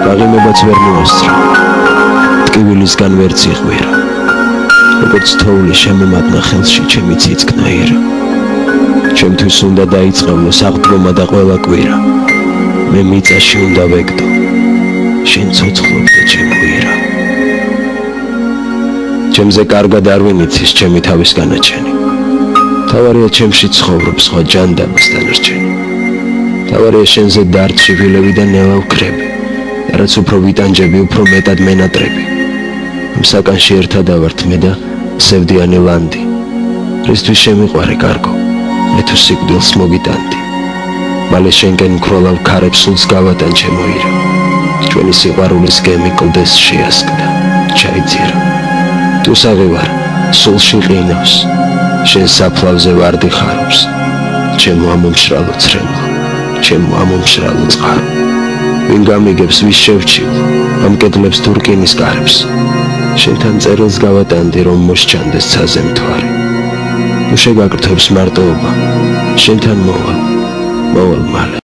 გაღიმებაც ვერ მოასწრო, ტკივილისგან ვერც იღვირა, როგორც თოვლი შემომატნა ხელში ჩემი ციცქნა ირა. ჩემთვის უნდა დაიწყევლოს აღდგომა და ყველა კვირა, მე მიწაში უნდა ვეგდო, შენ ცოცხლობდე ჩემო ირა. ჩემზე კარგად არ ვინიცის ჩემი თავის განაჩენი, თავარია ჩემში ცხოვრობს სხვა ჯანდაბას დანარჩენი. თავარია შენზე დარდში ვილევი და ნელა ვქრები, და რაც უფრო ვიტანჯები, უფრო მეტად მენატრები. იმ საკანში ერთად ავართ მე და სევდიანი ლანდი, რისთვის შემიყვარე კარგო, მე თუ სიკვდილს მოგიტანდი. მალე შენკენ მქროლავ ქარებს სულს გავატან ჩემო ირა, ჩვენი სიყვარულის გემი კლდეს შეასკდა, ჩაიძირა. თუ საღი ვარ, სულში ყინავს, შენ საფლავზე ვარდი ხარობს, ჩემო ამომშრალო ცრემლო, ჩემო ამომშრალო წყარო. ვინ გამიგებს ვის შევჩივ, ამ კედლებს თუ რკინის კარებს, შენთან წერილს გავატანდი რომ მოსჩანდეს ცაზე მთვარე. თუ შეგაკრთებს მარტოობა, შენთან მოვალ მალე.